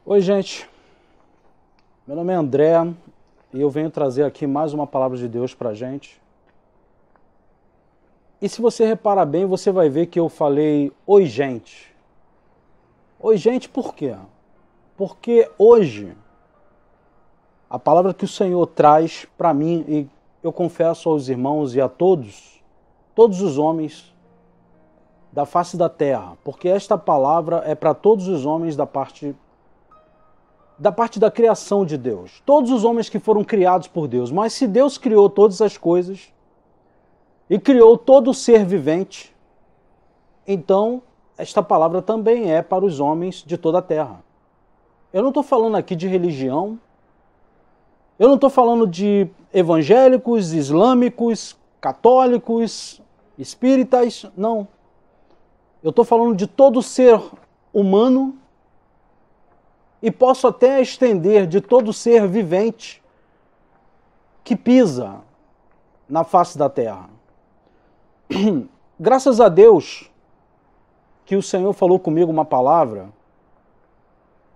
Oi, gente. Meu nome é André e eu venho trazer aqui mais uma palavra de Deus pra gente. E se você reparar bem, você vai ver que eu falei oi, gente. Oi, gente, por quê? Porque hoje a palavra que o Senhor traz para mim, e eu confesso aos irmãos e a todos os homens da face da terra, porque esta palavra é para todos os homens da parte da criação de Deus. Todos os homens que foram criados por Deus. Mas se Deus criou todas as coisas e criou todo ser vivente, então esta palavra também é para os homens de toda a terra. Eu não estou falando aqui de religião, eu não estou falando de evangélicos, islâmicos, católicos, espíritas, não. Eu estou falando de todo ser humano e posso até estender de todo ser vivente que pisa na face da terra. Graças a Deus que o Senhor falou comigo uma palavra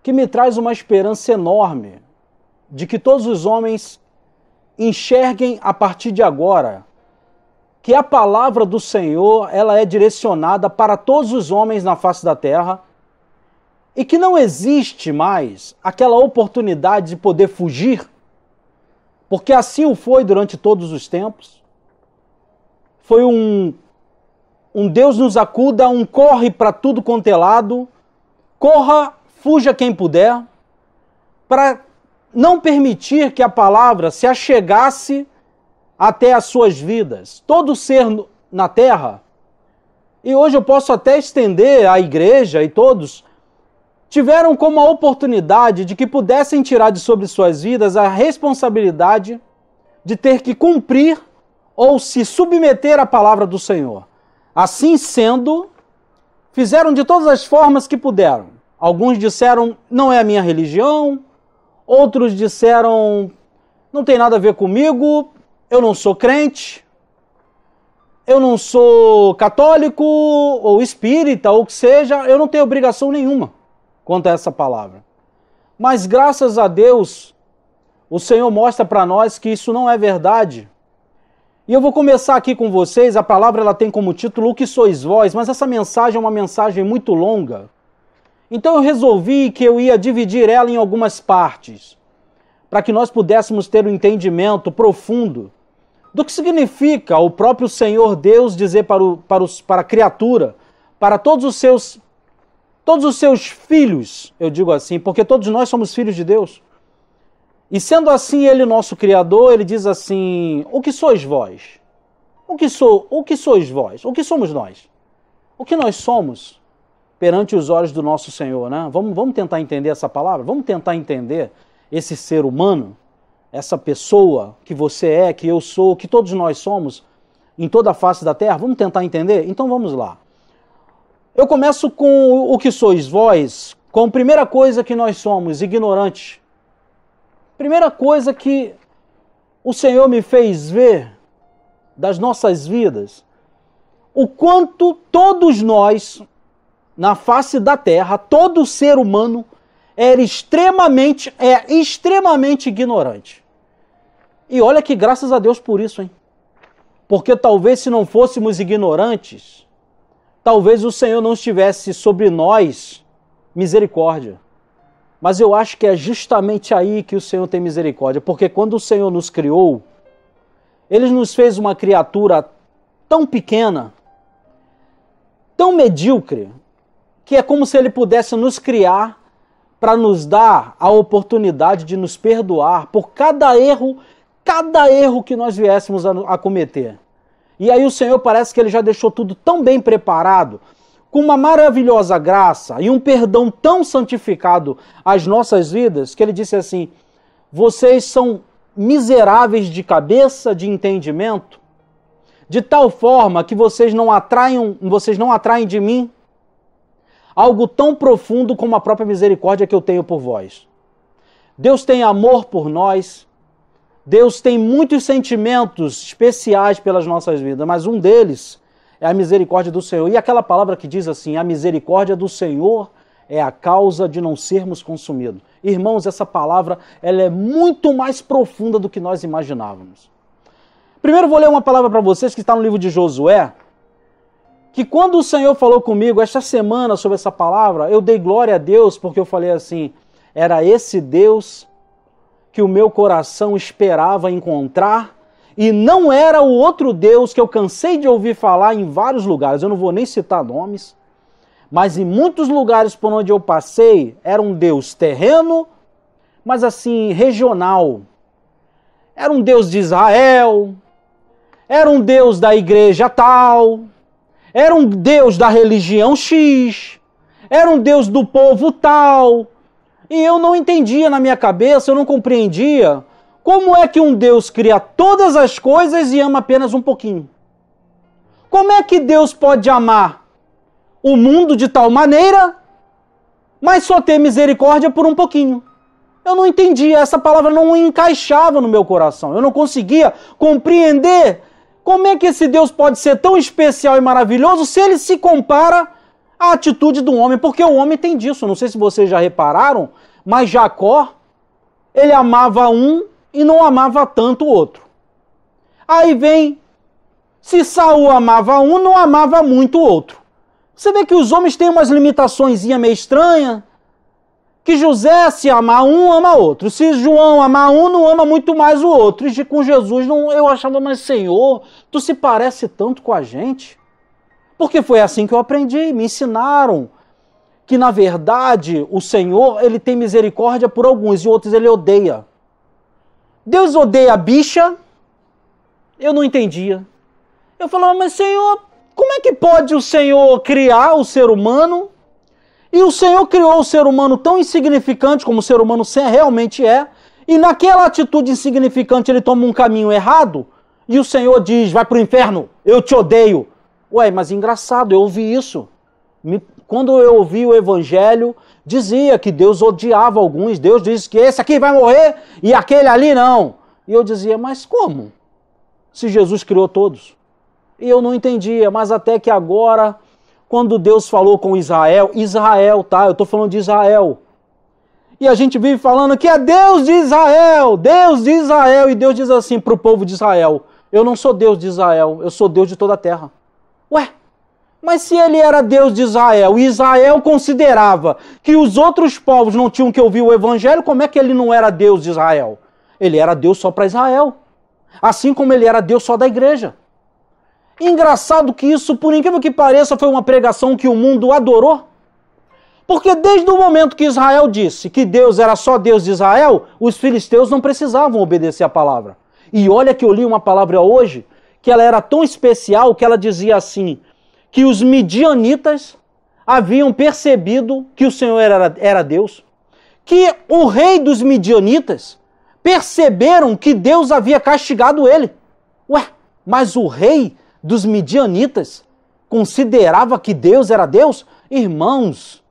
que me traz uma esperança enorme de que todos os homens enxerguem a partir de agora que a palavra do Senhor ela é direcionada para todos os homens na face da terra e que não existe mais aquela oportunidade de poder fugir, porque assim o foi durante todos os tempos. Foi um Deus nos acuda, um corre para tudo quanto é lado, corra, fuja quem puder, para não permitir que a palavra se achegasse até as suas vidas. Todo ser na terra, e hoje eu posso até estender à igreja e todos, tiveram como a oportunidade de que pudessem tirar de sobre suas vidas a responsabilidade de ter que cumprir ou se submeter à palavra do Senhor. Assim sendo, fizeram de todas as formas que puderam. Alguns disseram, não é a minha religião, outros disseram, não tem nada a ver comigo, eu não sou crente, eu não sou católico ou espírita ou o que seja, eu não tenho obrigação nenhuma quanto a essa palavra. Mas graças a Deus, o Senhor mostra para nós que isso não é verdade. E eu vou começar aqui com vocês, a palavra ela tem como título O que sois vós, mas essa mensagem é uma mensagem muito longa. Então eu resolvi que eu ia dividir ela em algumas partes, para que nós pudéssemos ter um entendimento profundo do que significa o próprio Senhor Deus dizer para a criatura, para todos os seus filhos, eu digo assim, porque todos nós somos filhos de Deus. E sendo assim Ele nosso Criador, Ele diz assim, o que sois vós? O que sois vós? O que somos nós? O que nós somos perante os olhos do nosso Senhor, né? Vamos tentar entender essa palavra? Vamos tentar entender esse ser humano, essa pessoa que você é, que eu sou, que todos nós somos, em toda a face da terra? Vamos tentar entender? Então vamos lá. Eu começo com o que sois vós, com a primeira coisa que nós somos, ignorantes. Primeira coisa que o Senhor me fez ver das nossas vidas, o quanto todos nós, na face da terra, todo ser humano é extremamente ignorante. E olha que graças a Deus por isso, hein? Porque talvez se não fôssemos ignorantes, talvez o Senhor não estivesse sobre nós misericórdia. Mas eu acho que é justamente aí que o Senhor tem misericórdia. Porque quando o Senhor nos criou, Ele nos fez uma criatura tão pequena, tão medíocre, que é como se Ele pudesse nos criar para nos dar a oportunidade de nos perdoar por cada erro que nós viéssemos a cometer. E aí o Senhor parece que Ele já deixou tudo tão bem preparado, com uma maravilhosa graça e um perdão tão santificado às nossas vidas, que Ele disse assim, vocês são miseráveis de cabeça, de entendimento, de tal forma que vocês não atraem de mim algo tão profundo como a própria misericórdia que eu tenho por vós. Deus tem amor por nós, Deus tem muitos sentimentos especiais pelas nossas vidas, mas um deles é a misericórdia do Senhor. E aquela palavra que diz assim, a misericórdia do Senhor é a causa de não sermos consumidos. Irmãos, essa palavra ela é muito mais profunda do que nós imaginávamos. Primeiro vou ler uma palavra para vocês que está no livro de Josué, que quando o Senhor falou comigo esta semana sobre essa palavra, eu dei glória a Deus porque eu falei assim, era esse Deus que o meu coração esperava encontrar e não era o outro Deus que eu cansei de ouvir falar em vários lugares. Eu não vou nem citar nomes, mas em muitos lugares por onde eu passei, era um Deus terreno, mas assim, regional. Era um Deus de Israel, era um Deus da igreja tal, era um Deus da religião X, era um Deus do povo tal. E eu não entendia na minha cabeça, eu não compreendia como é que um Deus cria todas as coisas e ama apenas um pouquinho. Como é que Deus pode amar o mundo de tal maneira, mas só ter misericórdia por um pouquinho? Eu não entendia, essa palavra não encaixava no meu coração. Eu não conseguia compreender como é que esse Deus pode ser tão especial e maravilhoso se ele se compara à atitude do homem, porque o homem tem disso. Não sei se vocês já repararam, mas Jacó, ele amava um e não amava tanto o outro. Aí vem, se Saul amava um, não amava muito o outro. Você vê que os homens têm umas limitações meio estranhas, que José, se amar um, ama outro. Se João amar um, não ama muito mais o outro. E com Jesus, não, eu achava, mas Senhor, tu se parece tanto com a gente. Porque foi assim que eu aprendi, me ensinaram que, na verdade, o Senhor, ele tem misericórdia por alguns e outros ele odeia. Deus odeia a bicha? Eu não entendia. Eu falava, mas Senhor, como é que pode o Senhor criar o ser humano? E o Senhor criou o ser humano tão insignificante como o ser humano realmente é, e naquela atitude insignificante ele toma um caminho errado, e o Senhor diz, vai para o inferno, eu te odeio. Ué, mas engraçado, eu ouvi isso. Quando eu ouvi o Evangelho, dizia que Deus odiava alguns, Deus disse que esse aqui vai morrer e aquele ali não. E eu dizia, mas como? Se Jesus criou todos. E eu não entendia, mas até que agora, quando Deus falou com Israel, tá? Eu estou falando de Israel. E a gente vive falando que é Deus de Israel, e Deus diz assim para o povo de Israel, eu não sou Deus de Israel, eu sou Deus de toda a terra. Ué, mas se ele era Deus de Israel, e Israel considerava que os outros povos não tinham que ouvir o Evangelho, como é que ele não era Deus de Israel? Ele era Deus só para Israel, assim como ele era Deus só da igreja. Engraçado que isso, por incrível que pareça, foi uma pregação que o mundo adorou. Porque desde o momento que Israel disse que Deus era só Deus de Israel, os filisteus não precisavam obedecer a palavra. E olha que eu li uma palavra hoje, que ela era tão especial que ela dizia assim, que os midianitas haviam percebido que o Senhor era Deus, que o rei dos midianitas perceberam que Deus havia castigado ele. Ué, mas o rei dos midianitas considerava que Deus era Deus? Irmãos,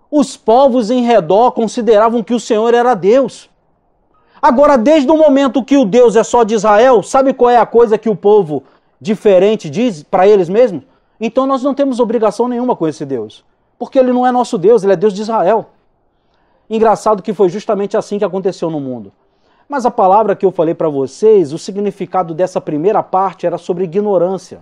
os povos em redor consideravam que o Senhor era Deus. Agora, desde o momento que o Deus é só de Israel, sabe qual é a coisa que o povo diferente diz para eles mesmos? Então nós não temos obrigação nenhuma com esse Deus, porque ele não é nosso Deus, ele é Deus de Israel. Engraçado que foi justamente assim que aconteceu no mundo. Mas a palavra que eu falei para vocês, o significado dessa primeira parte era sobre ignorância.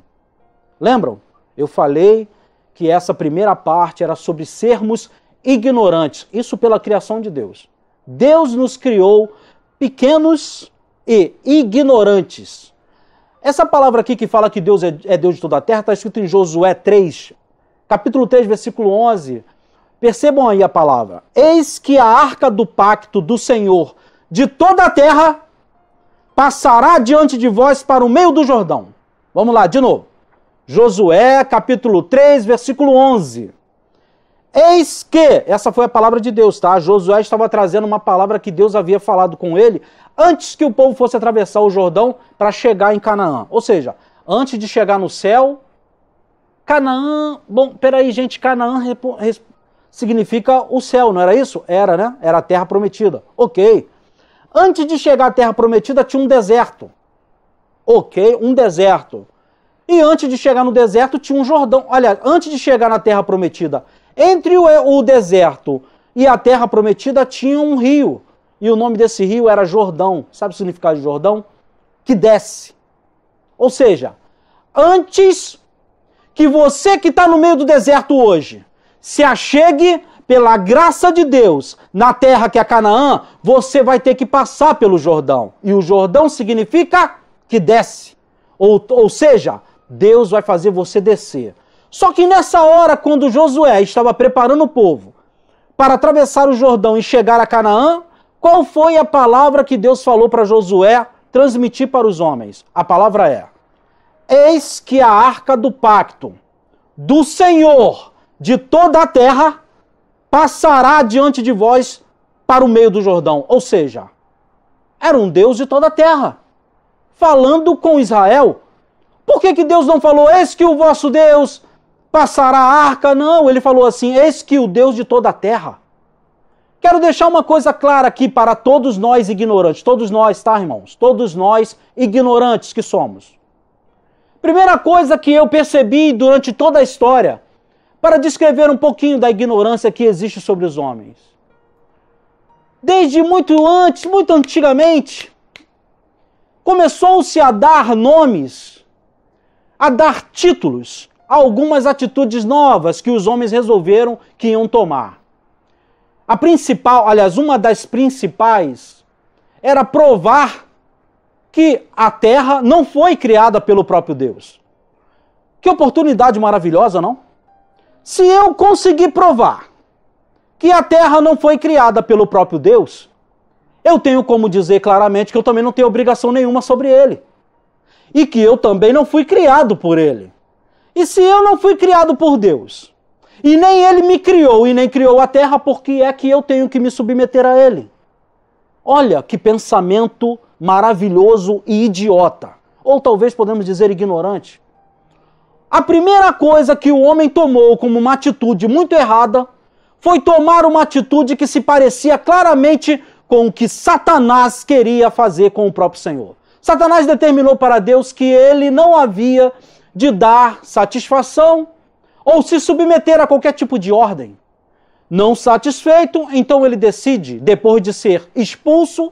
Lembram? Eu falei que essa primeira parte era sobre sermos ignorantes. Isso pela criação de Deus. Deus nos criou pequenos e ignorantes. Essa palavra aqui que fala que Deus é Deus de toda a terra, está escrito em Josué 3, capítulo 3, versículo 11. Percebam aí a palavra. Eis que a arca do pacto do Senhor de toda a terra passará diante de vós para o meio do Jordão. Vamos lá, de novo. Josué, capítulo 3, versículo 11. Eis que, essa foi a palavra de Deus, tá? Josué estava trazendo uma palavra que Deus havia falado com ele antes que o povo fosse atravessar o Jordão para chegar em Canaã. Ou seja, antes de chegar no céu, Canaã... Bom, peraí, gente, Canaã significa o céu, não era isso? Era, né? Era a terra prometida. Ok. Antes de chegar à Terra Prometida tinha um deserto. Ok, um deserto. E antes de chegar no deserto tinha um Jordão. Olha, antes de chegar na Terra Prometida, entre o deserto e a Terra Prometida tinha um rio. E o nome desse rio era Jordão. Sabe o significado de Jordão? Que desce. Ou seja, antes que você que está no meio do deserto hoje se achegue pela graça de Deus na terra que é Canaã, você vai ter que passar pelo Jordão. E o Jordão significa que desce. Ou seja, Deus vai fazer você descer. Só que nessa hora, quando Josué estava preparando o povo para atravessar o Jordão e chegar a Canaã, qual foi a palavra que Deus falou para Josué transmitir para os homens? A palavra é: eis que a arca do pacto do Senhor de toda a terra passará diante de vós para o meio do Jordão. Ou seja, era um Deus de toda a terra, falando com Israel. Por que Deus não falou, eis que o vosso Deus passará a arca? Não, ele falou assim, eis que o Deus de toda a terra. Quero deixar uma coisa clara aqui para todos nós ignorantes. Todos nós, tá, irmãos? Todos nós ignorantes que somos. Primeira coisa que eu percebi durante toda a história, para descrever um pouquinho da ignorância que existe sobre os homens. Desde muito antes, muito antigamente, começou-se a dar nomes, a dar títulos a algumas atitudes novas que os homens resolveram que iam tomar. A principal, aliás, uma das principais, era provar que a terra não foi criada pelo próprio Deus. Que oportunidade maravilhosa, não? Se eu conseguir provar que a terra não foi criada pelo próprio Deus, eu tenho como dizer claramente que eu também não tenho obrigação nenhuma sobre ele. E que eu também não fui criado por ele. E se eu não fui criado por Deus, e nem ele me criou e nem criou a terra, por que é que eu tenho que me submeter a ele? Olha que pensamento maravilhoso e idiota. Ou talvez podemos dizer ignorante. A primeira coisa que o homem tomou como uma atitude muito errada foi tomar uma atitude que se parecia claramente com o que Satanás queria fazer com o próprio Senhor. Satanás determinou para Deus que ele não havia de dar satisfação ou se submeter a qualquer tipo de ordem. Não satisfeito, então ele decide, depois de ser expulso,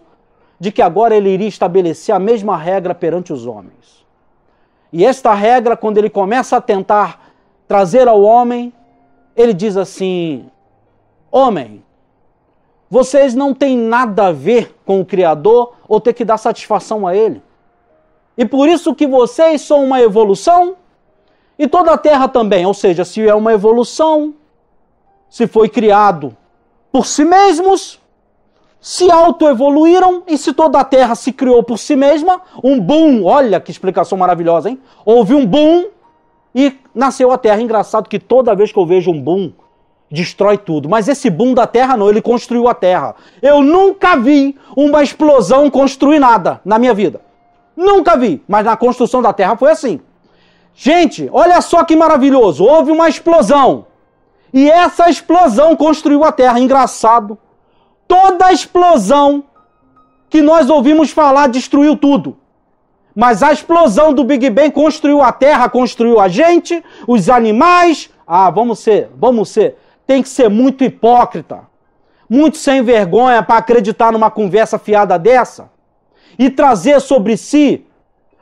de que agora ele iria estabelecer a mesma regra perante os homens. E esta regra, quando ele começa a tentar trazer ao homem, ele diz assim, homem, vocês não têm nada a ver com o Criador ou ter que dar satisfação a ele. E por isso que vocês são uma evolução e toda a terra também. Ou seja, se é uma evolução, se foi criado por si mesmos, se autoevoluíram, e se toda a terra se criou por si mesma, um boom, olha que explicação maravilhosa, hein? Houve um boom e nasceu a terra. Engraçado que toda vez que eu vejo um boom, destrói tudo. Mas esse boom da terra não, ele construiu a terra. Eu nunca vi uma explosão construir nada na minha vida. Nunca vi, mas na construção da terra foi assim. Gente, olha só que maravilhoso, houve uma explosão. E essa explosão construiu a terra. Engraçado. Toda a explosão que nós ouvimos falar destruiu tudo. Mas a explosão do Big Bang construiu a terra, construiu a gente, os animais. Vamos ser. Tem que ser muito hipócrita, muito sem vergonha para acreditar numa conversa fiada dessa e trazer sobre si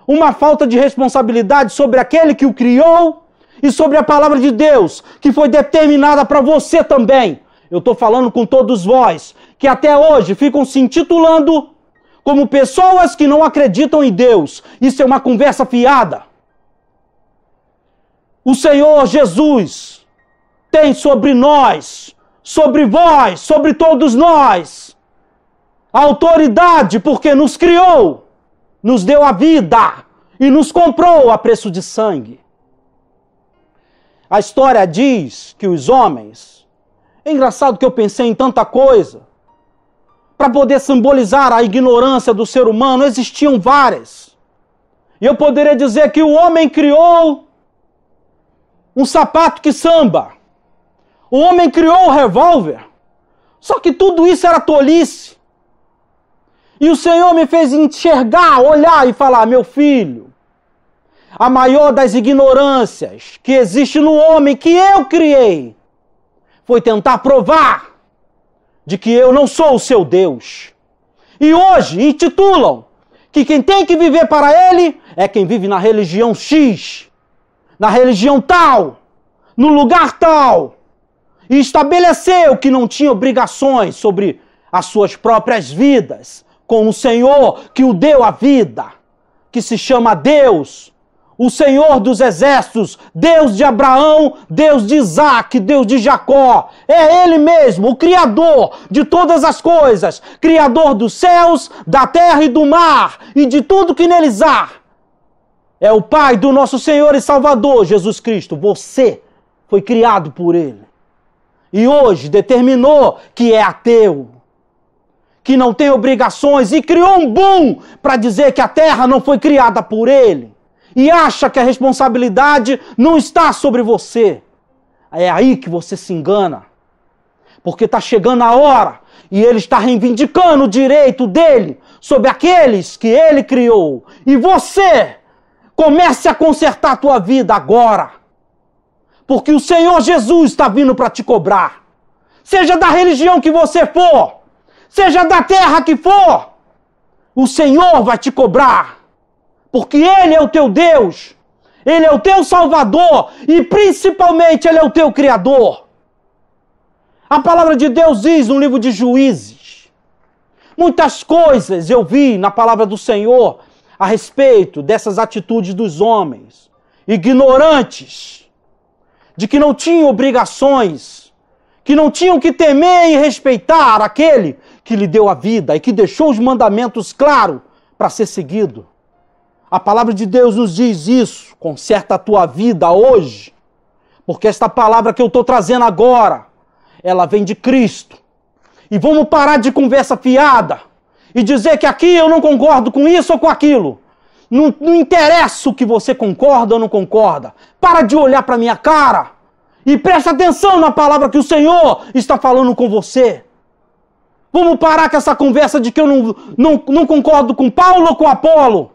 uma falta de responsabilidade sobre aquele que o criou e sobre a palavra de Deus, que foi determinada para você também. Eu estou falando com todos vós, que até hoje ficam se intitulando como pessoas que não acreditam em Deus. Isso é uma conversa fiada. O Senhor Jesus tem sobre nós, sobre vós, sobre todos nós, a autoridade porque nos criou, nos deu a vida e nos comprou a preço de sangue. A história diz que os homens... É engraçado que eu pensei em tanta coisa. Para poder simbolizar a ignorância do ser humano, existiam várias. E eu poderia dizer que o homem criou um sapato que samba. O homem criou o revólver. Só que tudo isso era tolice. E o Senhor me fez enxergar, olhar e falar: meu filho, a maior das ignorâncias que existe no homem que eu criei foi tentar provar de que eu não sou o seu Deus. E hoje intitulam que quem tem que viver para ele é quem vive na religião X, na religião tal, no lugar tal. E estabeleceu que não tinha obrigações sobre as suas próprias vidas com o Senhor que o deu a vida, que se chama Deus, o Senhor dos exércitos, Deus de Abraão, Deus de Isaac, Deus de Jacó. É Ele mesmo, o Criador de todas as coisas, Criador dos céus, da terra e do mar, e de tudo que neles há. É o Pai do nosso Senhor e Salvador, Jesus Cristo. Você foi criado por Ele. E hoje determinou que é ateu, que não tem obrigações, e criou um boom para dizer que a terra não foi criada por Ele. E acha que a responsabilidade não está sobre você. É aí que você se engana. Porque está chegando a hora e Ele está reivindicando o direito dele sobre aqueles que Ele criou. E você comece a consertar a tua vida agora. Porque o Senhor Jesus está vindo para te cobrar. Seja da religião que você for, seja da terra que for, o Senhor vai te cobrar. Porque Ele é o teu Deus, Ele é o teu Salvador e principalmente Ele é o teu Criador. A palavra de Deus diz no livro de Juízes, muitas coisas eu vi na palavra do Senhor a respeito dessas atitudes dos homens, ignorantes, de que não tinham obrigações, que não tinham que temer e respeitar aquele que lhe deu a vida e que deixou os mandamentos claros para ser seguido. A palavra de Deus nos diz isso. Conserta a tua vida hoje. Porque esta palavra que eu estou trazendo agora, ela vem de Cristo. E vamos parar de conversa fiada e dizer que aqui eu não concordo com isso ou com aquilo. Não interessa o que você concorda ou não concorda. Para de olhar para a minha cara e presta atenção na palavra que o Senhor está falando com você. Vamos parar com essa conversa de que eu não concordo com Paulo ou com Apolo.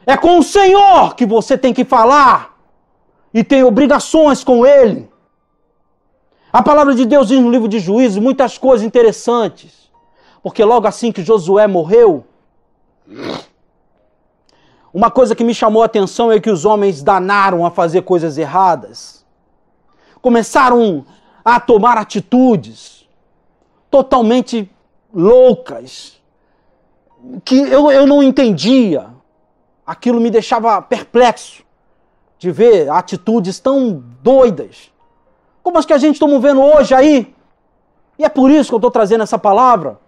É com o Senhor que você tem que falar e tem obrigações com Ele. A palavra de Deus diz no livro de Juízes muitas coisas interessantes. Porque logo assim que Josué morreu, uma coisa que me chamou a atenção é que os homens danaram a fazer coisas erradas. Começaram a tomar atitudes totalmente loucas, que eu não entendia. Aquilo me deixava perplexo de ver atitudes tão doidas, como as que a gente está vendo hoje aí. E é por isso que eu estou trazendo essa palavra.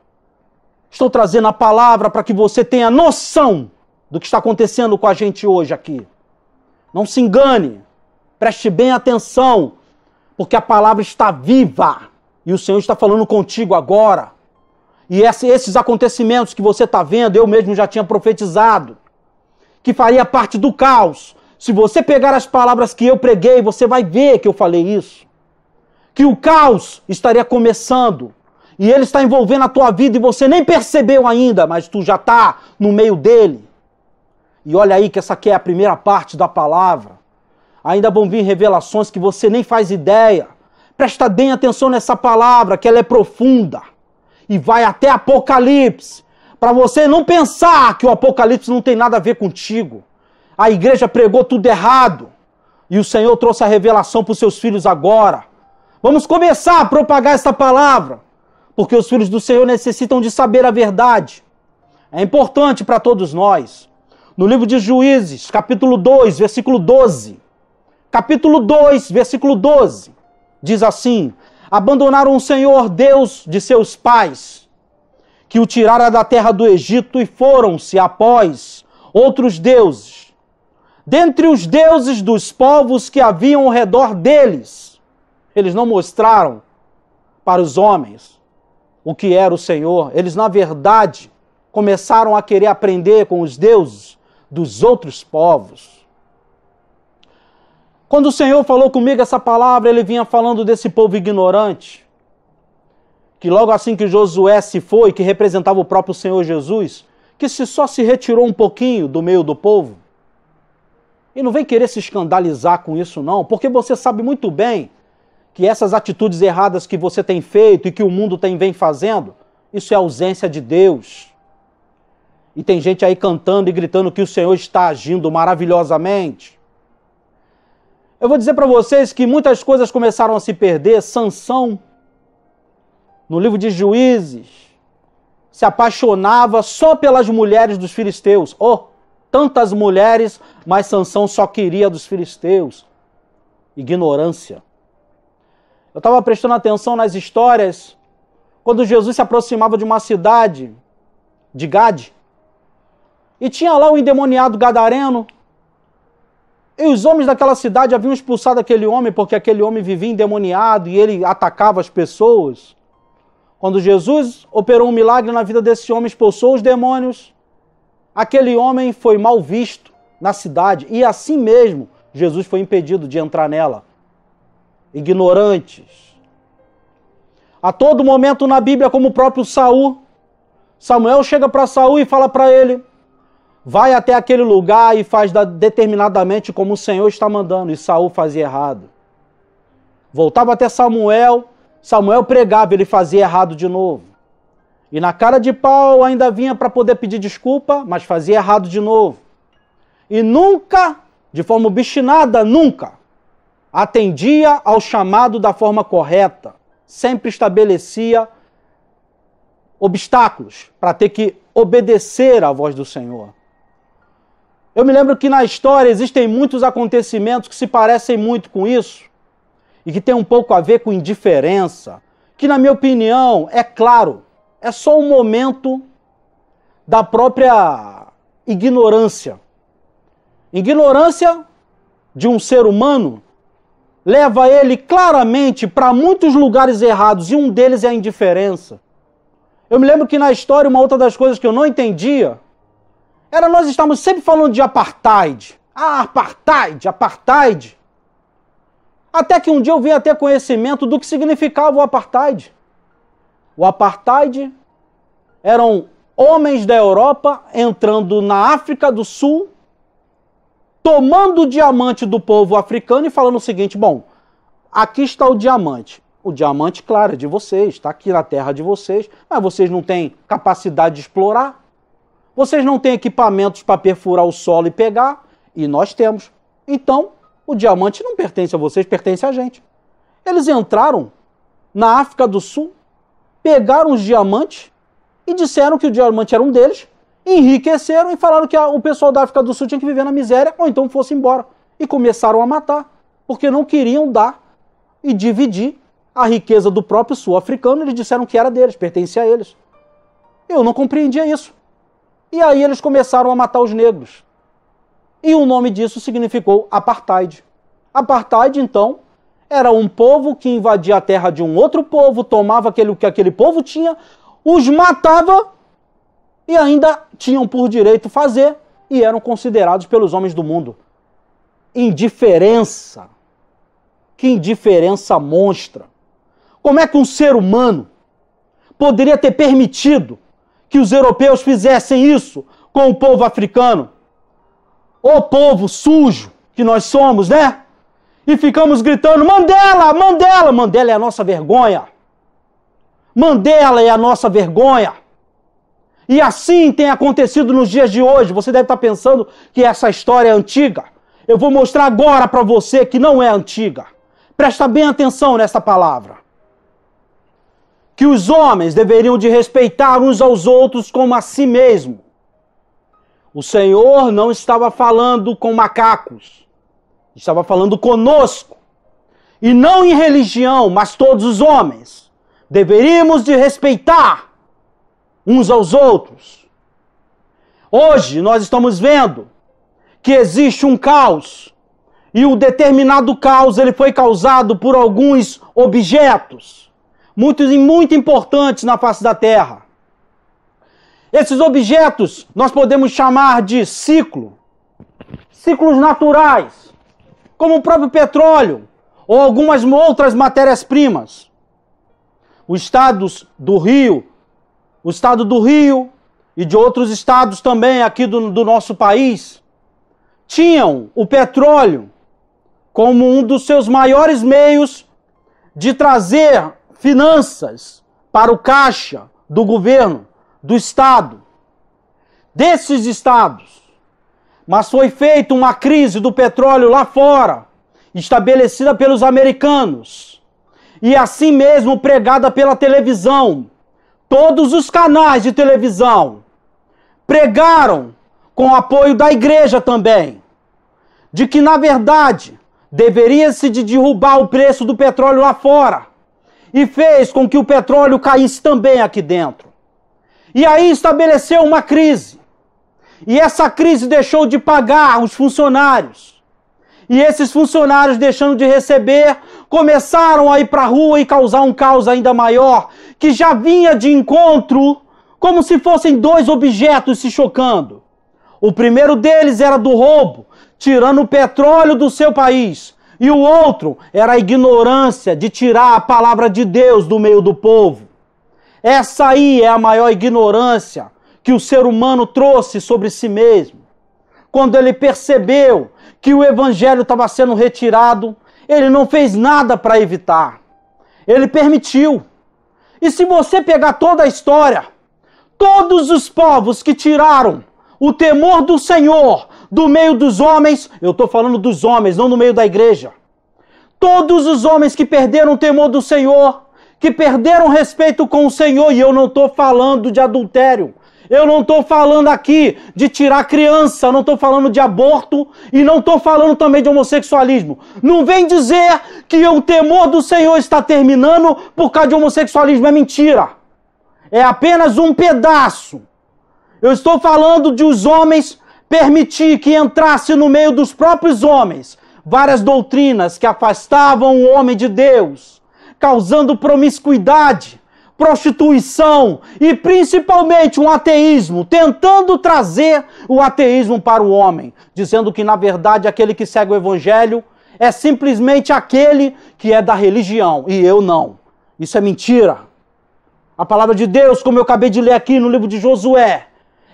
Estou trazendo a palavra para que você tenha noção do que está acontecendo com a gente hoje aqui. Não se engane, preste bem atenção, porque a palavra está viva e o Senhor está falando contigo agora. E esses acontecimentos que você está vendo, eu mesmo já tinha profetizado, que faria parte do caos. Se você pegar as palavras que eu preguei, você vai ver que eu falei isso. Que o caos estaria começando. E ele está envolvendo a tua vida e você nem percebeu ainda, mas tu já está no meio dele. E olha aí que essa aqui é a primeira parte da palavra. Ainda vão vir revelações que você nem faz ideia. Presta bem atenção nessa palavra, que ela é profunda. E vai até Apocalipse. Para você não pensar que o Apocalipse não tem nada a ver contigo. A igreja pregou tudo errado. E o Senhor trouxe a revelação para os seus filhos agora. Vamos começar a propagar essa palavra. Porque os filhos do Senhor necessitam de saber a verdade. É importante para todos nós. No livro de Juízes, capítulo 2, versículo 12. Capítulo 2, versículo 12. Diz assim: abandonaram o Senhor Deus de seus pais, que o tirara da terra do Egito, e foram-se após outros deuses, dentre os deuses dos povos que haviam ao redor deles. Eles não mostraram para os homens o que era o Senhor. Eles, na verdade, começaram a querer aprender com os deuses dos outros povos. Quando o Senhor falou comigo essa palavra, Ele vinha falando desse povo ignorante, que logo assim que Josué se foi, que representava o próprio Senhor Jesus, que só se retirou um pouquinho do meio do povo? E não vem querer se escandalizar com isso não, porque você sabe muito bem que essas atitudes erradas que você tem feito e que o mundo vem fazendo, isso é ausência de Deus. E tem gente aí cantando e gritando que o Senhor está agindo maravilhosamente. Eu vou dizer para vocês que muitas coisas começaram a se perder. Sansão, no livro de Juízes, se apaixonava só pelas mulheres dos filisteus. Oh, tantas mulheres, mas Sansão só queria dos filisteus. Ignorância. Eu estava prestando atenção nas histórias quando Jesus se aproximava de uma cidade, de Gade, e tinha lá um endemoniado gadareno, e os homens daquela cidade haviam expulsado aquele homem, porque aquele homem vivia endemoniado e ele atacava as pessoas. Quando Jesus operou um milagre na vida desse homem, expulsou os demônios, aquele homem foi mal visto na cidade, e assim mesmo Jesus foi impedido de entrar nela. Ignorantes. A todo momento na Bíblia, como o próprio Samuel chega para Saul e fala para ele: vai até aquele lugar e faz determinadamente como o Senhor está mandando. E Saul fazia errado. Voltava até Samuel pregava, ele fazia errado de novo. E na cara de pau ainda vinha para poder pedir desculpa, mas fazia errado de novo. E nunca, de forma obstinada, nunca atendia ao chamado da forma correta. Sempre estabelecia obstáculos para ter que obedecer à voz do Senhor. Eu me lembro que na história existem muitos acontecimentos que se parecem muito com isso e que tem um pouco a ver com indiferença, que na minha opinião, é claro, é só um momento da própria ignorância. Ignorância de um ser humano leva ele claramente para muitos lugares errados, e um deles é a indiferença. Eu me lembro que na história, uma outra das coisas que eu não entendia era nós estamos sempre falando de apartheid. Apartheid. Até que um dia eu vim a ter conhecimento do que significava o apartheid. O apartheid eram homens da Europa entrando na África do Sul, tomando o diamante do povo africano e falando o seguinte: bom, aqui está o diamante. O diamante, claro, é de vocês, está aqui na terra de vocês, mas vocês não têm capacidade de explorar, vocês não têm equipamentos para perfurar o solo e pegar, e nós temos. Então, o diamante não pertence a vocês, pertence a gente. Eles entraram na África do Sul, pegaram os diamantes e disseram que o diamante era um deles, enriqueceram e falaram que o pessoal da África do Sul tinha que viver na miséria ou então fosse embora. E começaram a matar, porque não queriam dar e dividir a riqueza do próprio sul-africano. Eles disseram que era deles, pertencia a eles. Eu não compreendia isso. E aí eles começaram a matar os negros. E o nome disso significou apartheid. Apartheid, então, era um povo que invadia a terra de um outro povo, tomava aquilo que aquele povo tinha, os matava e ainda tinham por direito fazer e eram considerados pelos homens do mundo. Indiferença. Que indiferença monstra. Como é que um ser humano poderia ter permitido que os europeus fizessem isso com o povo africano? O povo sujo que nós somos, né? E ficamos gritando: Mandela, Mandela! Mandela é a nossa vergonha. Mandela é a nossa vergonha. E assim tem acontecido nos dias de hoje. Você deve estar pensando que essa história é antiga. Eu vou mostrar agora para você que não é antiga. Presta bem atenção nessa palavra. Que os homens deveriam de respeitar uns aos outros como a si mesmo. O Senhor não estava falando com macacos. Estava falando conosco. E não em religião, mas todos os homens. Deveríamos de respeitar uns aos outros. Hoje nós estamos vendo que existe um caos. E o determinado caos ele foi causado por alguns objetos. Muito importantes na face da Terra. Esses objetos nós podemos chamar de ciclos naturais, como o próprio petróleo ou algumas outras matérias-primas. os estados do Rio, o estado do Rio e de outros estados também aqui do nosso país, tinham o petróleo como um dos seus maiores meios de trazer finanças para o caixa do governo, do estado, desses estados. Mas foi feita uma crise do petróleo lá fora, estabelecida pelos americanos, e assim mesmo pregada pela televisão. Todos os canais de televisão pregaram, com apoio da igreja também, de que na verdade deveria-se de derrubar o preço do petróleo lá fora, e fez com que o petróleo caísse também aqui dentro. E aí estabeleceu uma crise. E essa crise deixou de pagar os funcionários. E esses funcionários, deixando de receber, começaram a ir para a rua e causar um caos ainda maior, que já vinha de encontro, como se fossem dois objetos se chocando. O primeiro deles era do roubo, tirando o petróleo do seu país. E o outro era a ignorância de tirar a palavra de Deus do meio do povo. Essa aí é a maior ignorância que o ser humano trouxe sobre si mesmo. Quando ele percebeu que o evangelho estava sendo retirado, ele não fez nada para evitar. Ele permitiu. E se você pegar toda a história, todos os povos que tiraram o temor do Senhor do meio dos homens, eu estou falando dos homens, não no meio da igreja. Todos os homens que perderam o temor do Senhor, que perderam respeito com o Senhor, e eu não estou falando de adultério, eu não estou falando aqui de tirar criança, não estou falando de aborto e não estou falando também de homossexualismo. Não vem dizer que o temor do Senhor está terminando por causa de homossexualismo, é mentira. É apenas um pedaço. Eu estou falando de os homens permitir que entrasse no meio dos próprios homens várias doutrinas que afastavam o homem de Deus, causando promiscuidade, prostituição e principalmente um ateísmo, tentando trazer o ateísmo para o homem, dizendo que na verdade aquele que segue o evangelho é simplesmente aquele que é da religião e eu não. Isso é mentira. A palavra de Deus, como eu acabei de ler aqui no livro de Josué,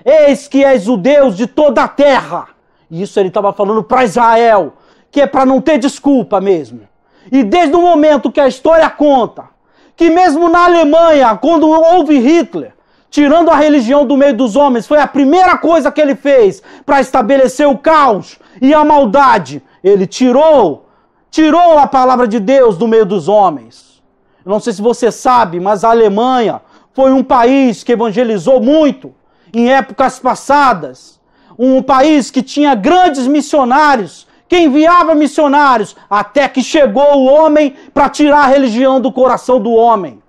eis que és o Deus de toda a terra. E isso ele estava falando para Israel, que é para não ter desculpa mesmo. E desde o momento que a história conta, que mesmo na Alemanha, quando houve Hitler, tirando a religião do meio dos homens, foi a primeira coisa que ele fez para estabelecer o caos e a maldade. Ele tirou a palavra de Deus do meio dos homens. Eu não sei se você sabe, mas a Alemanha foi um país que evangelizou muito em épocas passadas. Um país que tinha grandes missionários, que enviava missionários, até que chegou o homem para tirar a religião do coração do homem.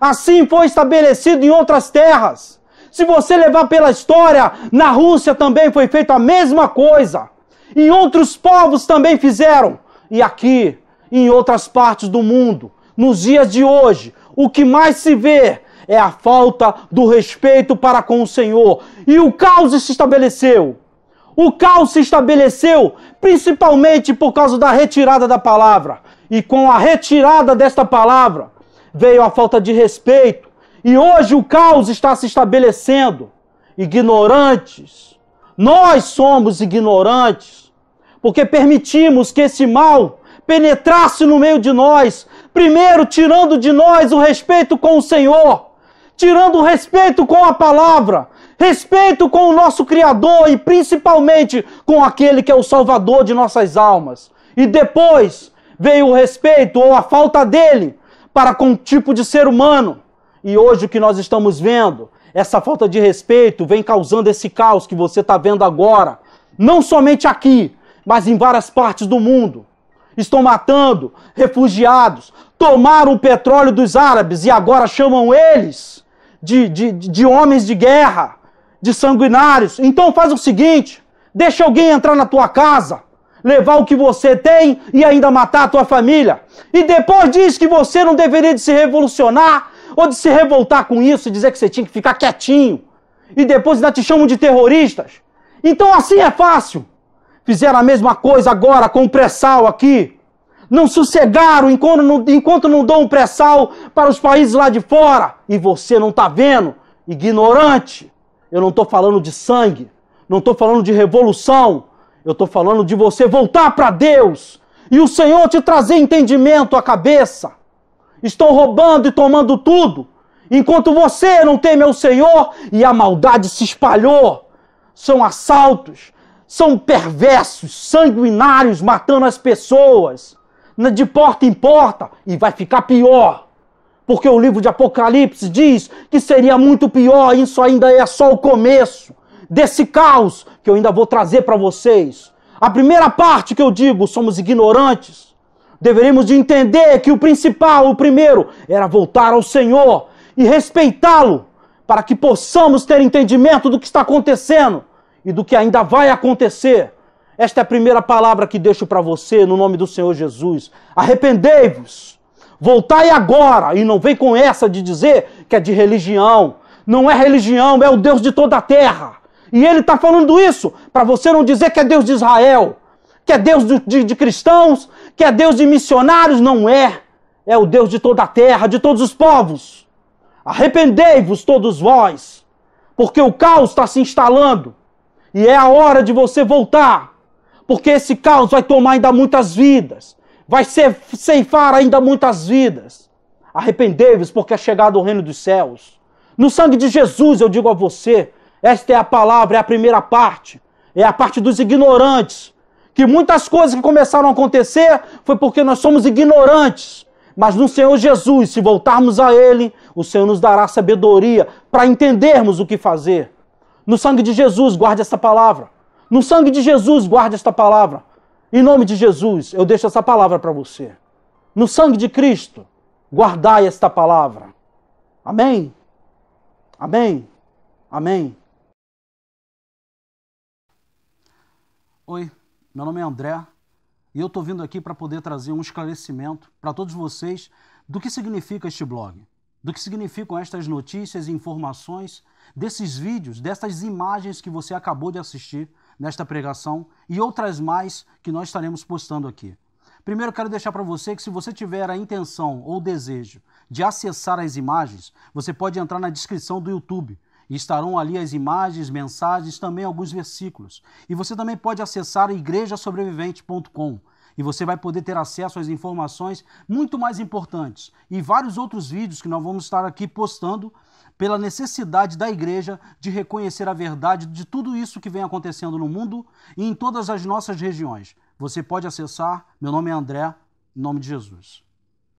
Assim foi estabelecido em outras terras. Se você levar pela história, na Rússia também foi feita a mesma coisa. Em outros povos também fizeram. E aqui, em outras partes do mundo, nos dias de hoje, o que mais se vê é a falta do respeito para com o Senhor. E o caos se estabeleceu. O caos se estabeleceu principalmente por causa da retirada da palavra. E com a retirada desta palavra, veio a falta de respeito. E hoje o caos está se estabelecendo. Ignorantes. Nós somos ignorantes, porque permitimos que esse mal penetrasse no meio de nós, primeiro tirando de nós o respeito com o Senhor, tirando o respeito com a palavra, respeito com o nosso Criador e principalmente com aquele que é o Salvador de nossas almas. E depois veio o respeito ou a falta dele para com o tipo de ser humano. E hoje o que nós estamos vendo, essa falta de respeito vem causando esse caos que você está vendo agora. Não somente aqui, mas em várias partes do mundo. Estão matando refugiados, tomaram o petróleo dos árabes e agora chamam eles de homens de guerra, de sanguinários. Então faz o seguinte, deixa alguém entrar na tua casa, levar o que você tem e ainda matar a tua família. E depois diz que você não deveria de se revolucionar ou de se revoltar com isso e dizer que você tinha que ficar quietinho. E depois ainda te chamam de terroristas. Então assim é fácil. Fizeram a mesma coisa agora com o pré-sal aqui. não sossegaram enquanto não dão um pré-sal para os países lá de fora. E você não está vendo? Ignorante. Eu não estou falando de sangue, não estou falando de revolução, eu estou falando de você voltar para Deus e o Senhor te trazer entendimento à cabeça. Estão roubando e tomando tudo, enquanto você não teme ao Senhor e a maldade se espalhou. São assaltos, são perversos, sanguinários, matando as pessoas, de porta em porta, e vai ficar pior. Porque o livro de Apocalipse diz que seria muito pior, isso ainda é só o começo desse caos que eu ainda vou trazer para vocês. A primeira parte que eu digo, somos ignorantes. Deveríamos de entender que o principal, o primeiro, era voltar ao Senhor e respeitá-lo, para que possamos ter entendimento do que está acontecendo e do que ainda vai acontecer. Esta é a primeira palavra que deixo para você, no nome do Senhor Jesus. Arrependei-vos, voltai agora, e não vem com essa de dizer que é de religião. Não é religião, é o Deus de toda a terra. E ele está falando isso para você não dizer que é Deus de Israel, que é Deus de cristãos, que é Deus de missionários. Não é. É o Deus de toda a terra, de todos os povos. Arrependei-vos todos vós, porque o caos está se instalando. E é a hora de você voltar, porque esse caos vai tomar ainda muitas vidas, vai ceifar ainda muitas vidas. Arrependei-vos, porque é chegado o reino dos céus. No sangue de Jesus, eu digo a você, esta é a palavra, é a primeira parte, é a parte dos ignorantes, que muitas coisas que começaram a acontecer foi porque nós somos ignorantes. Mas no Senhor Jesus, se voltarmos a Ele, o Senhor nos dará sabedoria para entendermos o que fazer. No sangue de Jesus, guarde esta palavra. No sangue de Jesus, guarde esta palavra. Em nome de Jesus, eu deixo essa palavra para você. No sangue de Cristo, guardai esta palavra. Amém? Amém? Amém? Oi, meu nome é André e eu estou vindo aqui para poder trazer um esclarecimento para todos vocês do que significa este blog, do que significam estas notícias e informações, desses vídeos, dessas imagens que você acabou de assistir nesta pregação e outras mais que nós estaremos postando aqui. Primeiro, quero deixar para você que se você tiver a intenção ou desejo de acessar as imagens, você pode entrar na descrição do YouTube. E estarão ali as imagens, mensagens, também alguns versículos. E você também pode acessar igrejasobrevivente.com e você vai poder ter acesso às informações muito mais importantes e vários outros vídeos que nós vamos estar aqui postando pela necessidade da igreja de reconhecer a verdade de tudo isso que vem acontecendo no mundo e em todas as nossas regiões. Você pode acessar, meu nome é André, em nome de Jesus.